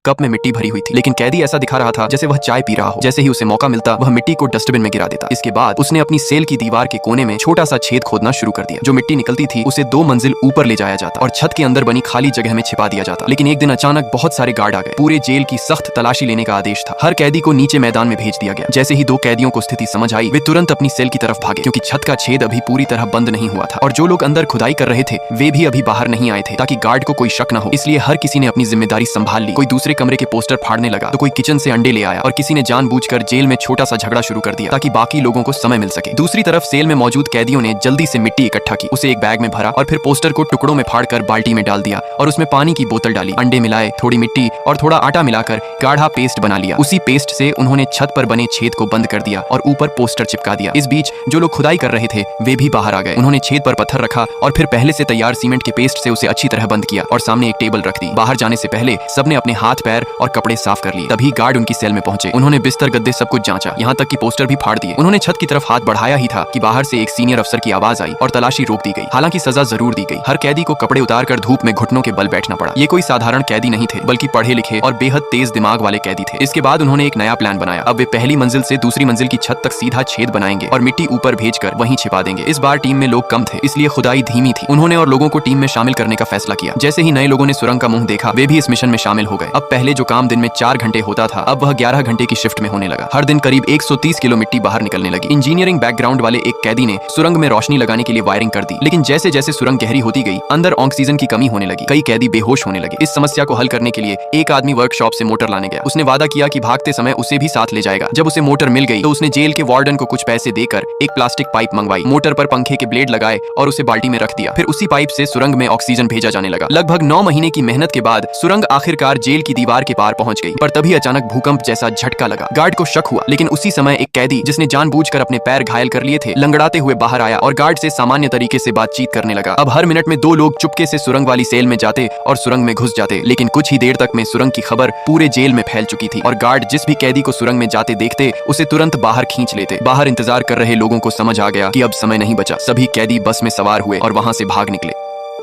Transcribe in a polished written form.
Cup में मिट्टी भरी हुई थी, लेकिन कैदी ऐसा दिखा रहा था जैसे वह चाय पी रहा हो। जैसे ही उसे मौका मिलता वह मिट्टी को डस्टबिन में गिरा देता। इसके बाद उसने अपनी सेल की दीवार के कोने में छोटा सा छेद खोदना शुरू कर दिया। जो मिट्टी निकलती थी उसे 2 मंजिल ऊपर ले जाया जाता और छत के अंदर बनी खाली जगह में छिपा दिया जाता। लेकिन एक दिन अचानक बहुत सारे गार्ड आ गए। पूरे जेल की सख्त तलाशी लेने का आदेश था। हर कैदी को नीचे मैदान में भेज दिया गया। जैसे ही 2 कैदियों को स्थिति समझ आई वे तुरंत अपनी सेल की तरफ भागे, क्योंकि छत का छेद अभी पूरी तरह बंद नहीं हुआ था और जो लोग अंदर खुदाई कर रहे थे वे भी अभी बाहर नहीं आए थे, ताकि गार्ड को कोई शक न हो। इसलिए हर किसी ने अपनी जिम्मेदारी संभाल ली। कोई दूसरे कमरे के पोस्टर फाड़ने लगा तो कोई किचन से अंडे ले आया और किसी ने जानबूझकर जेल में छोटा सा झगड़ा शुरू कर दिया ताकि बाकी लोगों को समय मिल सके। दूसरी तरफ सेल में मौजूद कैदियों ने जल्दी से मिट्टी इकट्ठा की, उसे एक बैग में भरा और फिर पोस्टर को टुकड़ों में फाड़कर बाल्टी में डाल दिया और उसमें पानी की बोतल डाली, अंडे मिलाए, थोड़ी मिट्टी और थोड़ा आटा मिलाकर गाढ़ा पेस्ट बना लिया। उसी पेस्ट से उन्होंने छत पर बने छेद को बंद कर दिया और ऊपर पोस्टर चिपका दिया। इस बीच जो लोग खुदाई कर रहे थे वे भी बाहर आ गए। उन्होंने छेद पर पत्थर रखा और फिर पहले से तैयार सीमेंट के पेस्ट से उसे अच्छी तरह बंद किया और सामने एक टेबल रख दी। बाहर जाने से पहले सबने अपने हाथ पैर और कपड़े साफ कर लिए। तभी गार्ड उनकी सेल में पहुंचे। उन्होंने बिस्तर गद्दे सब कुछ जांचा, यहाँ तक कि पोस्टर भी फाड़ दिए। उन्होंने छत की तरफ हाथ बढ़ाया ही था कि बाहर से एक सीनियर अफसर की आवाज आई और तलाशी रोक दी गई। हालांकि सजा जरूर दी गई। हर कैदी को कपड़े उतारकर धूप में घुटनों के बल बैठना पड़ा। ये कोई साधारण कैदी नहीं थे, बल्कि पढ़े लिखे और बेहद तेज दिमाग वाले कैदी थे। इसके बाद उन्होंने एक नया प्लान बनाया। अब वे पहली मंजिल से दूसरी मंजिल की छत तक सीधा छेद बनाएंगे और मिट्टी ऊपर भेजकर वहीं छिपा देंगे। इस बार टीम में लोग कम थे, इसलिए खुदाई धीमी थी। उन्होंने और लोगों को टीम में शामिल करने का फैसला किया। जैसे ही नए लोगों ने सुरंग का मुंह देखा वे भी इस मिशन में शामिल हो गए। अब पहले जो काम दिन में 4 घंटे होता था अब वह 11 घंटे की शिफ्ट में होने लगा। हर दिन करीब 130 किलो मिट्टी बाहर निकलने लगी। इंजीनियरिंग बैकग्राउंड वाले एक कैदी ने सुरंग में रोशनी लगाने के लिए वायरिंग कर दी, लेकिन जैसे जैसे सुरंग गहरी होती गई अंदर ऑक्सीजन की कमी होने लगी। कई कैदी बेहोश होने लगे। इस समस्या को हल करने के लिए एक आदमी वर्कशॉप से मोटर लाने गया। उसने वादा किया कि भागते समय उसे भी साथ ले जाएगा। जब उसे मोटर मिल गई तो उसने जेल के वार्डन को कुछ पैसे देकर एक प्लास्टिक पाइप मंगवाई, मोटर पर पंखे के ब्लेड लगाए और उसे बाल्टी में रख दिया। फिर उसी पाइप से सुरंग में ऑक्सीजन भेजा जाने लगा। लगभग 9 महीने की मेहनत के बाद सुरंग आखिरकार जेल की दीवार के पार पहुंच गई। पर तभी अचानक भूकंप जैसा झटका लगा। गार्ड को शक हुआ, लेकिन उसी समय एक कैदी जिसने जानबूझकर अपने पैर घायल कर लिए थे लंगड़ाते हुए बाहर आया और गार्ड से सामान्य तरीके से बातचीत करने लगा। अब हर मिनट में 2 लोग चुपके से सुरंग वाली सेल में जाते और सुरंग में घुस जाते। लेकिन कुछ ही देर तक में सुरंग की खबर पूरे जेल में फैल चुकी थी और गार्ड जिस भी कैदी को सुरंग में जाते देखते उसे तुरंत बाहर खींच लेते। बाहर इंतजार कर रहे लोगों को समझ आ गया कि अब समय नहीं बचा। सभी कैदी बस में सवार हुए और वहां से भाग निकले।